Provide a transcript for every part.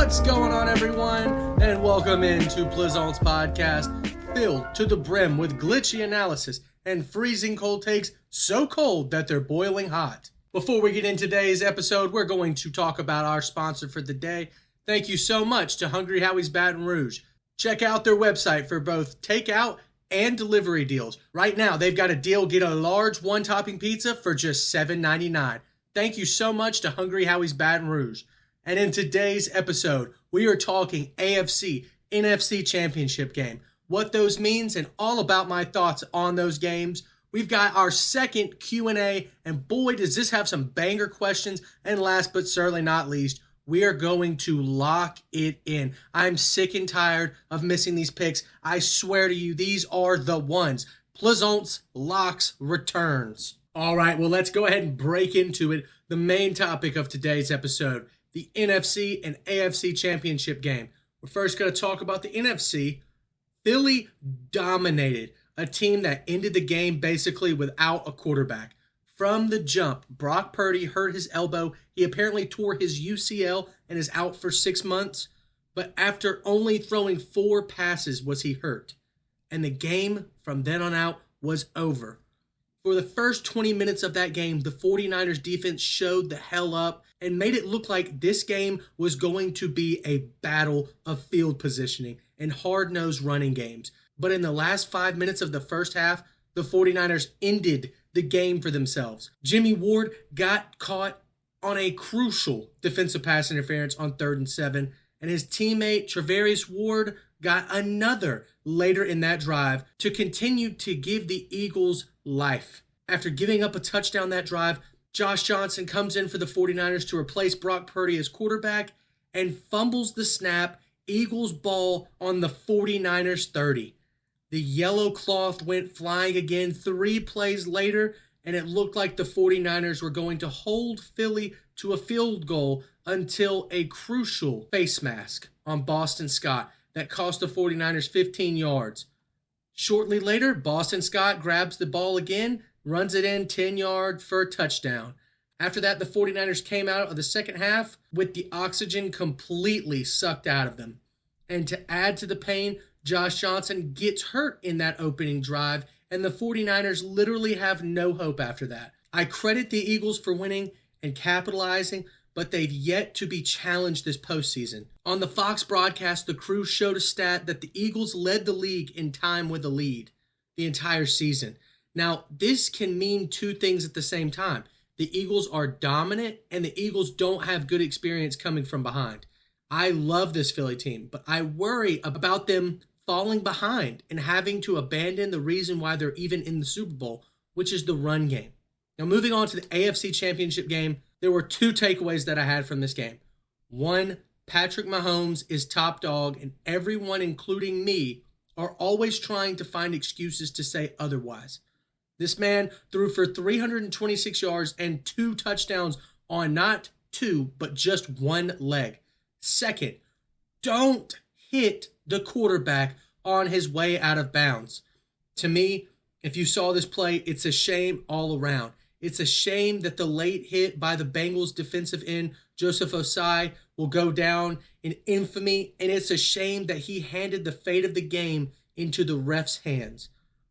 What's going on, everyone? And welcome into Plizont's podcast, filled to the brim with glitchy analysis and freezing cold takes so cold that they're boiling hot. Before we get into today's episode, we're going to talk about our sponsor for the day. Thank you so much to Hungry Howie's Baton Rouge. Check out their website for both takeout and delivery deals. Right now, they've got a deal. Get a large one-topping pizza for just $7.99. Thank you so much to Hungry Howie's Baton Rouge. And in today's episode, we are talking AFC, NFC championship game, what those means, and all about my thoughts on those games. We've got our second Q&A, and boy, does this have some banger questions. And last but certainly not least, we are going to lock it in. I'm sick and tired of missing these picks. I swear to you, these are the ones. Plizont's Locks returns. All right, well, let's go ahead and break into it. The main topic of today's episode, the NFC and AFC championship game. We're first going to talk about the NFC. Philly dominated a team that ended the game basically without a quarterback. From the jump, Brock Purdy hurt his elbow. He apparently tore his UCL and is out for 6 months. But after only throwing 4 passes was he hurt. And the game from then on out was over. For the first 20 minutes of that game, the 49ers defense showed the hell up and made it look like this game was going to be a battle of field positioning and hard-nosed running games. But in the last 5 minutes of the first half, the 49ers ended the game for themselves. Jimmy Ward got caught on a crucial defensive pass interference on 3rd and 7, and his teammate Trae Ward got another later in that drive to continue to give the Eagles life. After giving up a touchdown that drive, Josh Johnson comes in for the 49ers to replace Brock Purdy as quarterback and fumbles the snap. Eagles ball on the 49ers 30. The yellow cloth went flying again 3 plays later, and it looked like the 49ers were going to hold Philly to a field goal until a crucial face mask on Boston Scott that cost the 49ers 15 yards. Shortly later, Boston Scott grabs the ball again, runs it in 10 yards for a touchdown. After that, the 49ers came out of the second half with the oxygen completely sucked out of them. And to add to the pain, Josh Johnson gets hurt in that opening drive, and the 49ers literally have no hope after that. I credit the Eagles for winning and capitalizing, but they've yet to be challenged this postseason. On the Fox broadcast, the crew showed a stat that the Eagles led the league in time with a lead the entire season. Now, this can mean 2 things at the same time. The Eagles are dominant, and the Eagles don't have good experience coming from behind. I love this Philly team, but I worry about them falling behind and having to abandon the reason why they're even in the Super Bowl, which is the run game. Now, moving on to the AFC Championship game, there were 2 takeaways that I had from this game. 1, Patrick Mahomes is top dog, and everyone, including me, are always trying to find excuses to say otherwise. This man threw for 326 yards and 2 touchdowns on not 2, but just 1 leg. Second, don't hit the quarterback on his way out of bounds. To me, if you saw this play, it's a shame all around. It's a shame that the late hit by the Bengals defensive end, Joseph Osai, will go down in infamy, and it's a shame that he handed the fate of the game into the refs' hands.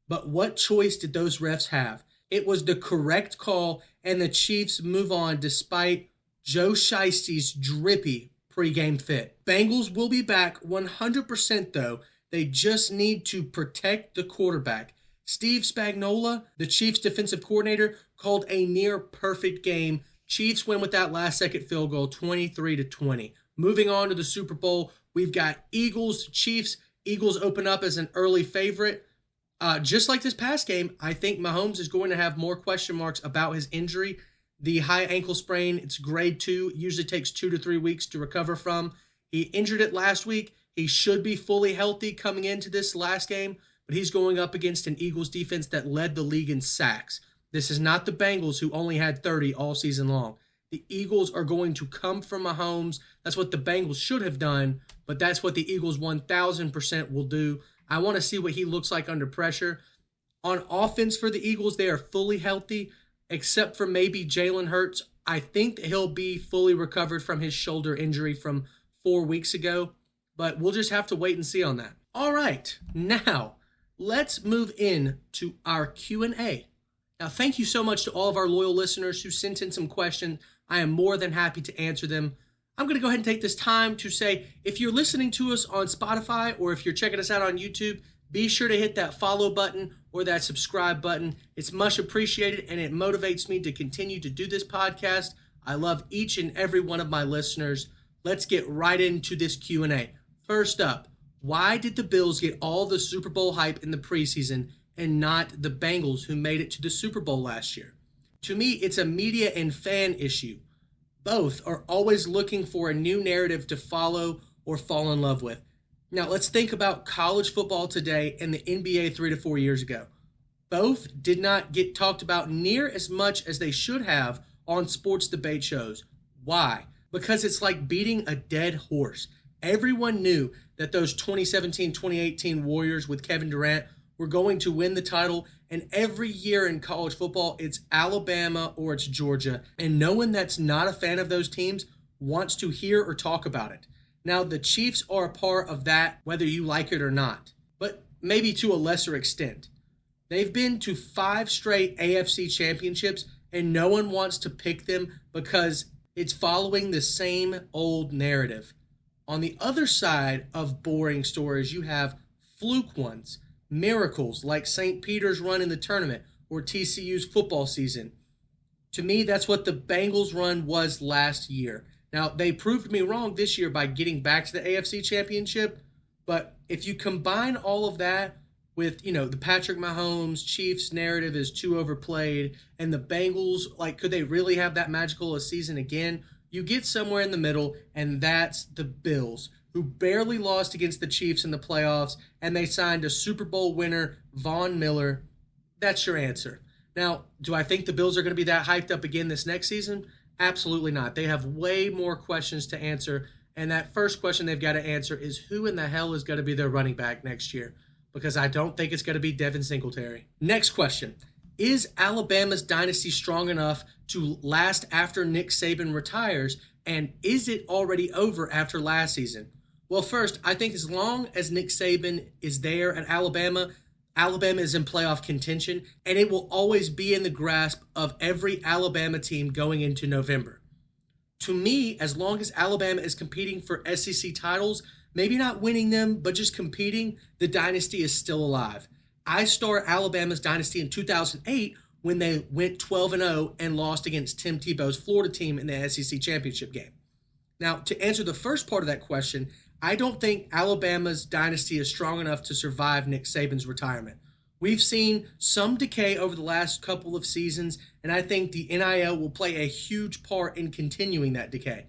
But what choice did those refs have? It was the correct call, and the Chiefs move on despite Joe Shiesty's drippy pregame fit. Bengals will be back 100% though. They just need to protect the quarterback. Steve Spagnuolo, the Chiefs defensive coordinator, called a near perfect game. Chiefs win with that last-second field goal, 23-20. Moving on to the Super Bowl, we've got Eagles, Chiefs. Eagles open up as an early favorite. Just like this past game, I think Mahomes is going to have more question marks about his injury. The high ankle sprain, it's grade 2, usually takes 2 to 3 weeks to recover from. He injured it last week. He should be fully healthy coming into this last game, but he's going up against an Eagles defense that led the league in sacks. This is not the Bengals, who only had 30 all season long. The Eagles are going to come from Mahomes. That's what the Bengals should have done, but that's what the Eagles 1,000% will do. I want to see what he looks like under pressure. On offense for the Eagles, they are fully healthy, except for maybe Jalen Hurts. I think he'll be fully recovered from his shoulder injury from 4 weeks ago, but we'll just have to wait and see on that. All right, now let's move in to our Q&A. Now, thank you so much to all of our loyal listeners who sent in some questions. I am more than happy to answer them. I'm going to go ahead and take this time to say, if you're listening to us on Spotify or if you're checking us out on YouTube, be sure to hit that follow button or that subscribe button. It's much appreciated and it motivates me to continue to do this podcast. I love each and every one of my listeners. Let's get right into this Q&A. First up, why did the Bills get all the Super Bowl hype in the preseason and not the Bengals, who made it to the Super Bowl last year? To me, it's a media and fan issue. Both are always looking for a new narrative to follow or fall in love with. Now, let's think about college football today and the NBA 3 to 4 years ago. Both did not get talked about near as much as they should have on sports debate shows. Why? Because it's like beating a dead horse. Everyone knew that those 2017-2018 Warriors with Kevin Durant were going to win the title, and every year in college football, it's Alabama or it's Georgia, and no one that's not a fan of those teams wants to hear or talk about it. Now, the Chiefs are a part of that, whether you like it or not, but maybe to a lesser extent. They've been to 5 straight AFC championships, and no one wants to pick them because it's following the same old narrative. On the other side of boring stories, you have fluke ones, miracles like St. Peter's run in the tournament or TCU's football season. To me, that's what the Bengals run was last year. Now, they proved me wrong this year by getting back to the AFC Championship, but if you combine all of that with, the Patrick Mahomes Chiefs narrative is too overplayed, and the Bengals, could they really have that magical a season again? You get somewhere in the middle, and that's the Bills, who barely lost against the Chiefs in the playoffs, and they signed a Super Bowl winner, Von Miller. That's your answer. Now, do I think the Bills are going to be that hyped up again this next season? Absolutely not. They have way more questions to answer, and that first question they've got to answer is who in the hell is going to be their running back next year? Because I don't think it's going to be Devin Singletary. Next question. Is Alabama's dynasty strong enough to last after Nick Saban retires, and is it already over after last season? Well, first, I think as long as Nick Saban is there at Alabama, Alabama is in playoff contention, and it will always be in the grasp of every Alabama team going into November. To me, as long as Alabama is competing for SEC titles, maybe not winning them, but just competing, the dynasty is still alive. I start Alabama's dynasty in 2008 when they went 12-0 and lost against Tim Tebow's Florida team in the SEC championship game. Now, to answer the first part of that question, I don't think Alabama's dynasty is strong enough to survive Nick Saban's retirement. We've seen some decay over the last couple of seasons, and I think the NIL will play a huge part in continuing that decay.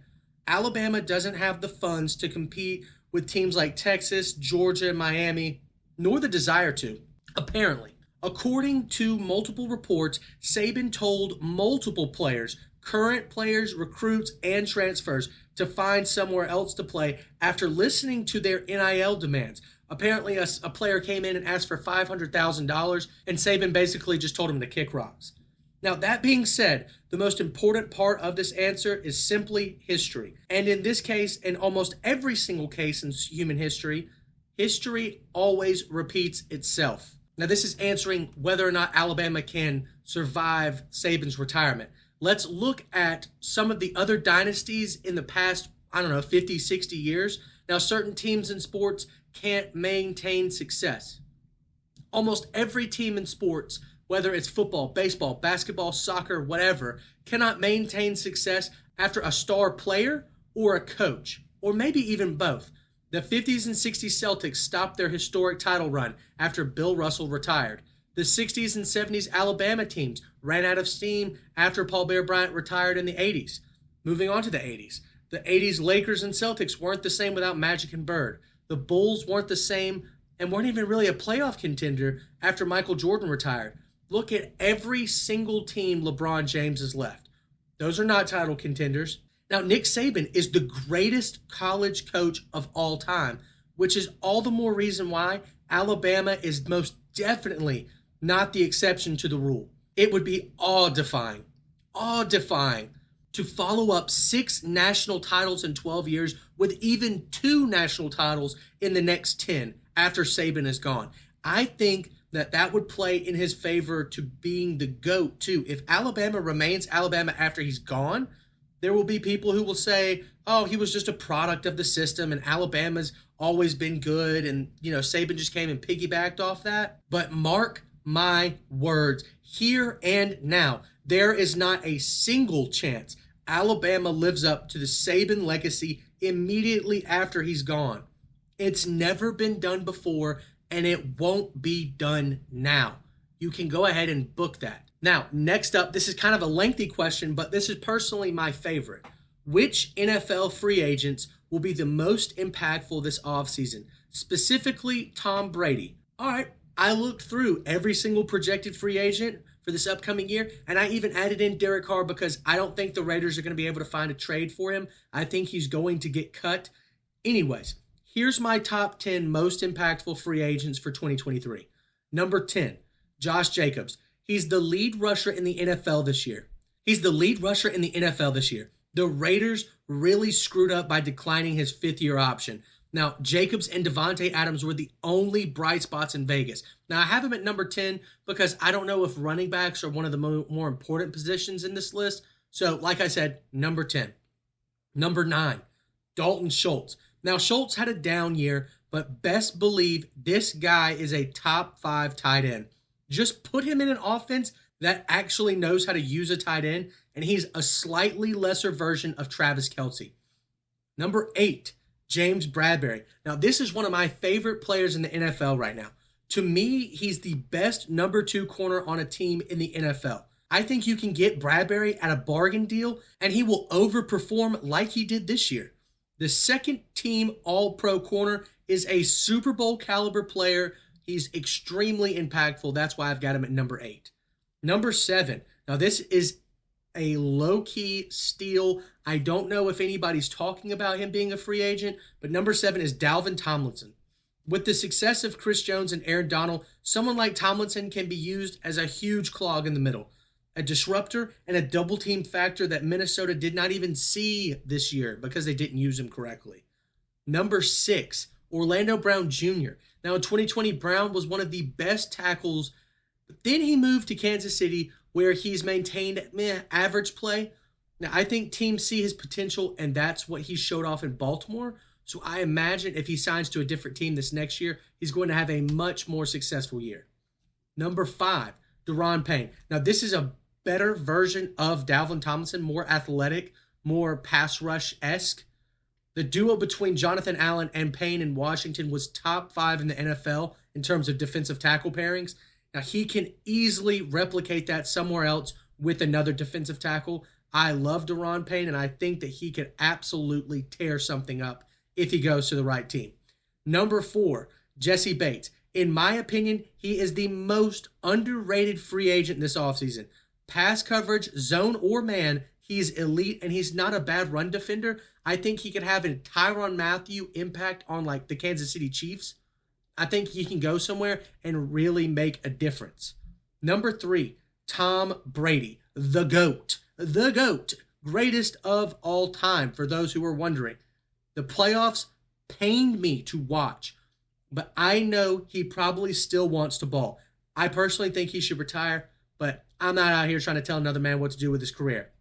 Alabama doesn't have the funds to compete with teams like Texas, Georgia, Miami, nor the desire to, apparently. According to multiple reports, Saban told multiple players, current players, recruits, and transfers, to find somewhere else to play after listening to their NIL demands. Apparently, a player came in and asked for $500,000, and Saban basically just told him to kick rocks. Now, that being said, the most important part of this answer is simply history. And in this case, in almost every single case in human history, history always repeats itself. Now, this is answering whether or not Alabama can survive Saban's retirement. Let's look at some of the other dynasties in the past, 50, 60 years. Now, certain teams in sports can't maintain success. Almost every team in sports, whether it's football, baseball, basketball, soccer, whatever, cannot maintain success after a star player or a coach, or maybe even both. The 50s and 60s Celtics stopped their historic title run after Bill Russell retired. The 60s and 70s Alabama teams ran out of steam after Paul Bear Bryant retired in the 80s. Moving on to the 80s. The 80s Lakers and Celtics weren't the same without Magic and Bird. The Bulls weren't the same and weren't even really a playoff contender after Michael Jordan retired. Look at every single team LeBron James has left. Those are not title contenders. Now, Nick Saban is the greatest college coach of all time, which is all the more reason why Alabama is most definitely not the exception to the rule. It would be awe-defying to follow up 6 national titles in 12 years with even 2 national titles in the next 10 after Saban is gone. I think that would play in his favor to being the GOAT too. If Alabama remains Alabama after he's gone, there will be people who will say, oh, he was just a product of the system and Alabama's always been good and, Saban just came and piggybacked off that. But mark my words, here and now, there is not a single chance Alabama lives up to the Saban legacy immediately after he's gone. It's never been done before, and it won't be done now. You can go ahead and book that. Now, next up, this is kind of a lengthy question, but this is personally my favorite. Which NFL free agents will be the most impactful this offseason? Specifically, Tom Brady. All right, I looked through every single projected free agent for this upcoming year, and I even added in Derek Carr because I don't think the Raiders are going to be able to find a trade for him. I think he's going to get cut. Anyways, here's my top 10 most impactful free agents for 2023. Number 10, Josh Jacobs. He's the lead rusher in the NFL this year. The Raiders really screwed up by declining his 5th-year option. Now, Jacobs and Devontae Adams were the only bright spots in Vegas. Now, I have him at number 10 because I don't know if running backs are one of the more important positions in this list. So, like I said, number 10. Number 9, Dalton Schultz. Now, Schultz had a down year, but best believe this guy is a top 5 tight end. Just put him in an offense that actually knows how to use a tight end, and he's a slightly lesser version of Travis Kelce. Number 8, James Bradberry. Now, this is one of my favorite players in the NFL right now. To me, he's the best number 2 corner on a team in the NFL. I think you can get Bradberry at a bargain deal, and he will overperform like he did this year. The second team All-Pro corner is a Super Bowl caliber player. He's extremely impactful. That's why I've got him at number 8. Number 7. Now, this is a low-key steal. I don't know if anybody's talking about him being a free agent, but number 7 is Dalvin Tomlinson. With the success of Chris Jones and Aaron Donald, someone like Tomlinson can be used as a huge clog in the middle, a disruptor and a double-team factor that Minnesota did not even see this year because they didn't use him correctly. Number 6, Orlando Brown Jr. Now, in 2020, Brown was one of the best tackles, but then he moved to Kansas City where he's maintained average play. Now, I think teams see his potential, and that's what he showed off in Baltimore. So I imagine if he signs to a different team this next year, he's going to have a much more successful year. Number 5, Daron Payne. Now, this is a better version of Dalvin Tomlinson, more athletic, more pass rush-esque. The duo between Jonathan Allen and Payne in Washington was top 5 in the NFL in terms of defensive tackle pairings. Now, he can easily replicate that somewhere else with another defensive tackle. I love Daron Payne, and I think that he could absolutely tear something up if he goes to the right team. Number 4, Jesse Bates. In my opinion, he is the most underrated free agent this offseason. Pass coverage, zone or man, he's elite, and he's not a bad run defender. I think he could have a Tyrann Mathieu impact on like the Kansas City Chiefs. I think he can go somewhere and really make a difference. Number 3, Tom Brady, the GOAT, greatest of all time for those who are wondering. The playoffs pained me to watch, but I know he probably still wants to ball. I personally think he should retire, but I'm not out here trying to tell another man what to do with his career.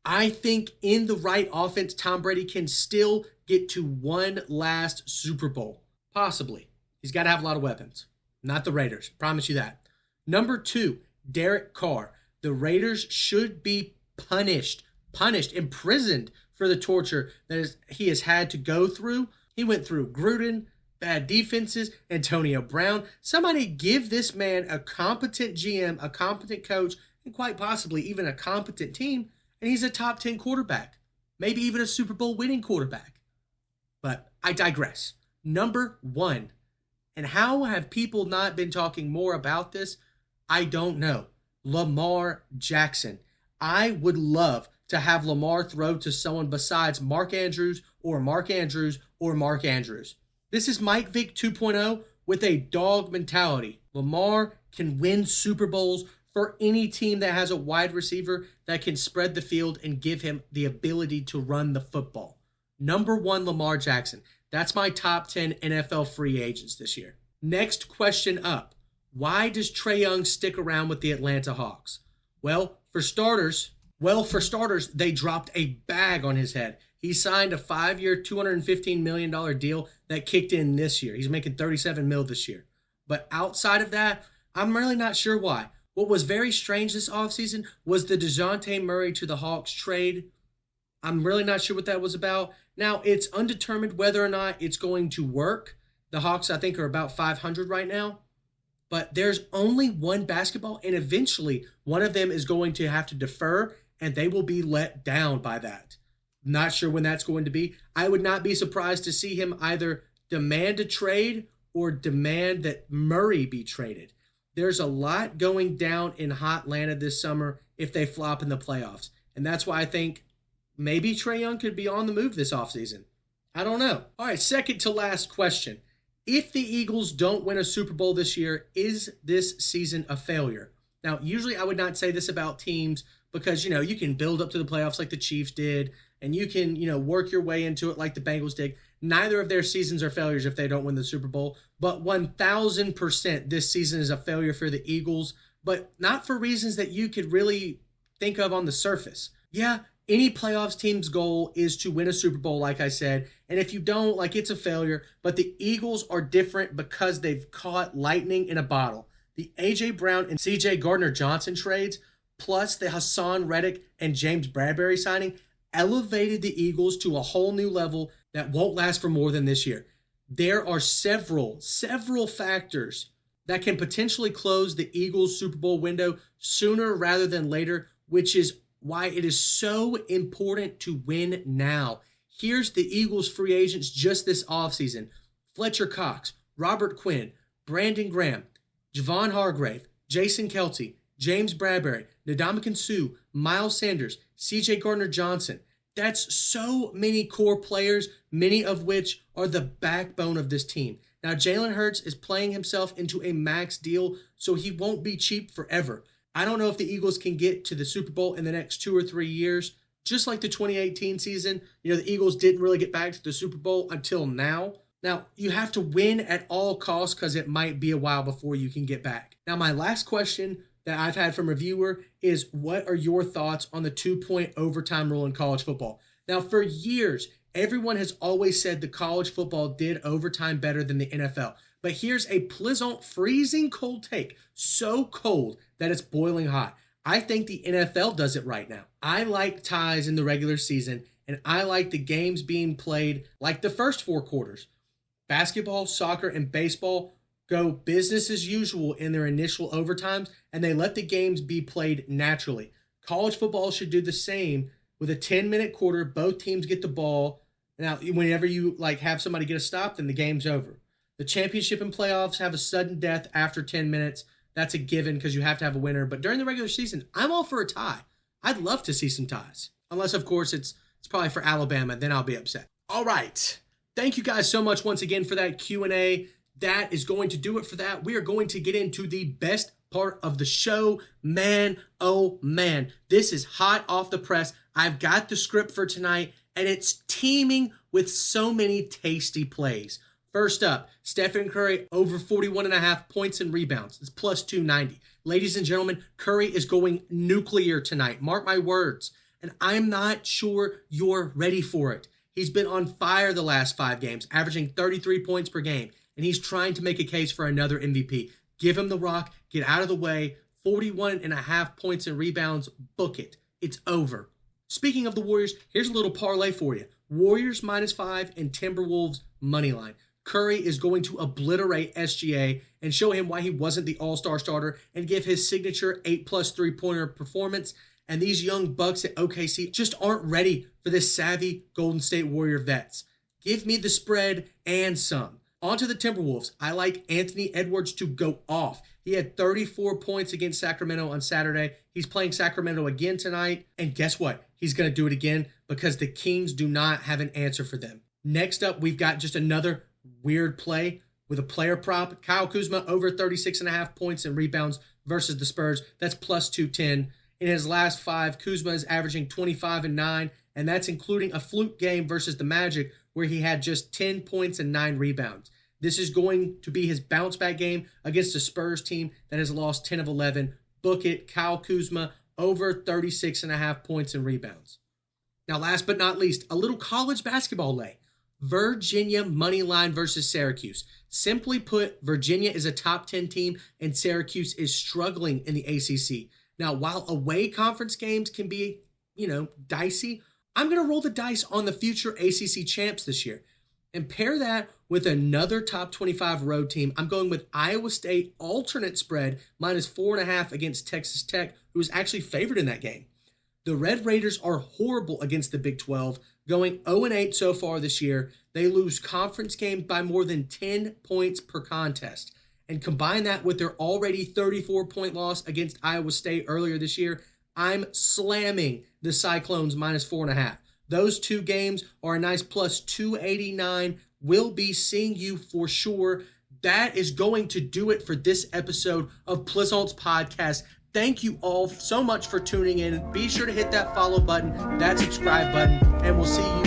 I think in the right offense, Tom Brady can still get to one last Super Bowl. Possibly. He's got to have a lot of weapons. Not the Raiders. Promise you that. Number 2, Derek Carr. The Raiders should be punished, imprisoned for the torture that he has had to go through. He went through Gruden, bad defenses, Antonio Brown. Somebody give this man a competent GM, a competent coach, and quite possibly even a competent team, and he's a top 10 quarterback, maybe even a Super Bowl winning quarterback. But I digress. Number 1, and how have people not been talking more about this? I don't know. Lamar Jackson. I would love to have Lamar throw to someone besides Mark Andrews or Mark Andrews or Mark Andrews. This is Mike Vick 2.0 with a dog mentality. Lamar can win Super Bowls for any team that has a wide receiver that can spread the field and give him the ability to run the football. Number 1, Lamar Jackson. That's my top 10 NFL free agents this year. Next question up. Why does Trae Young stick around with the Atlanta Hawks? Well, for starters, they dropped a bag on his head. He signed a 5-year, $215 million deal that kicked in this year. He's making $37 million this year. But outside of that, I'm really not sure why. What was very strange this offseason was the DeJounte Murray to the Hawks trade. I'm really not sure what that was about. Now, it's undetermined whether or not it's going to work. The Hawks, I think, are about 500 right now. But there's only one basketball, and eventually one of them is going to have to defer, and they will be let down by that. Not sure when that's going to be. I would not be surprised to see him either demand a trade or demand that Murray be traded. There's a lot going down in Hotlanta this summer if they flop in the playoffs. And that's why I think maybe Trae Young could be on the move this offseason. I don't know. All right, second to last question. If the Eagles don't win a Super Bowl this year, is this season a failure? Now, usually I would not say this about teams because, you can build up to the playoffs like the Chiefs did, and you can, work your way into it like the Bengals did. Neither of their seasons are failures if they don't win the Super Bowl, but 1,000% this season is a failure for the Eagles, but not for reasons that you could really think of on the surface. Yeah, any playoffs team's goal is to win a Super Bowl, like I said, and if you don't, it's a failure, but the Eagles are different because they've caught lightning in a bottle. The A.J. Brown and C.J. Gardner-Johnson trades, plus the Hassan Reddick and James Bradbury signing, elevated the Eagles to a whole new level that won't last for more than this year. There are several factors that can potentially close the Eagles Super Bowl window sooner rather than later, which is why it is so important to win now. Here's the Eagles free agents just this offseason. Fletcher Cox, Robert Quinn, Brandon Graham, Javon Hargrave, Jason Kelce, James Bradbury, Ndamukong Suh, Miles Sanders, C.J. Gardner-Johnson. That's so many core players, many of which are the backbone of this team. Now, Jalen Hurts is playing himself into a max deal, so he won't be cheap forever. I don't know if the Eagles can get to the Super Bowl in the next 2 or 3 years. Just like the 2018 season, the Eagles didn't really get back to the Super Bowl until now. Now, you have to win at all costs because it might be a while before you can get back. Now, my last question that I've had from a viewer is, what are your thoughts on the 2-point overtime rule in college football? Now, for years, everyone has always said the college football did overtime better than the NFL. But here's a Plizont Freezing Cold Take, so cold that it's boiling hot. I think the NFL does it right now. I like ties in the regular season, and I like the games being played like the first 4 quarters. Basketball, soccer, and baseball go business as usual in their initial overtimes, and they let the games be played naturally. College football should do the same with a 10-minute quarter. Both teams get the ball. Now, whenever you have somebody get a stop, then the game's over. The championship and playoffs have a sudden death after 10 minutes. That's a given because you have to have a winner. But during the regular season, I'm all for a tie. I'd love to see some ties. Unless, of course, it's probably for Alabama. Then I'll be upset. All right. Thank you guys so much once again for that Q&A. That is going to do it for that. We are going to get into the best part of the show. Man, oh man, this is hot off the press. I've got the script for tonight, and it's teeming with so many tasty plays. First up, Stephen Curry over 41.5 points and rebounds. It's plus 290. Ladies and gentlemen, Curry is going nuclear tonight. Mark my words. And I'm not sure you're ready for it. He's been on fire the last 5 games, averaging 33 points per game, and he's trying to make a case for another MVP. Give him the rock, get out of the way, 41.5 points and rebounds, book it. It's over. Speaking of the Warriors, here's a little parlay for you. Warriors -5 and Timberwolves moneyline. Curry is going to obliterate SGA and show him why he wasn't the all-star starter and give his signature 8+ 3-pointer performance. And these young Bucks at OKC just aren't ready for this savvy Golden State Warrior vets. Give me the spread and some. On to the Timberwolves. I like Anthony Edwards to go off. He had 34 points against Sacramento on Saturday. He's playing Sacramento again tonight. And guess what? He's going to do it again because the Kings do not have an answer for them. Next up, we've got just another weird play with a player prop. Kyle Kuzma over 36.5 points and rebounds, versus the Spurs. That's plus 210. In his last 5, Kuzma is averaging 25 and 9, and that's including a fluke game versus the Magic where he had just 10 points and 9 rebounds. This is going to be his bounce back game against a Spurs team that has lost 10 of 11. Book it, Kyle Kuzma, over 36.5 points and rebounds. Now, last but not least, a little college basketball lay. Virginia money line versus Syracuse. Simply put, Virginia is a top 10 team and Syracuse is struggling in the ACC. Now, while away conference games can be, dicey, I'm going to roll the dice on the future ACC champs this year and pair that with another top 25 road team. I'm going with Iowa State alternate spread minus 4.5 against Texas Tech, who is actually favored in that game. The Red Raiders are horrible against the Big 12, going 0-8 so far this year. They lose conference games by more than 10 points per contest. And combine that with their already 34-point loss against Iowa State earlier this year, I'm slamming the Cyclones minus 4.5. Those two games are a nice plus 289. We'll be seeing you for sure. That is going to do it for this episode of Plizont's podcast. Thank you all so much for tuning in. Be sure to hit that follow button, that subscribe button, and we'll see you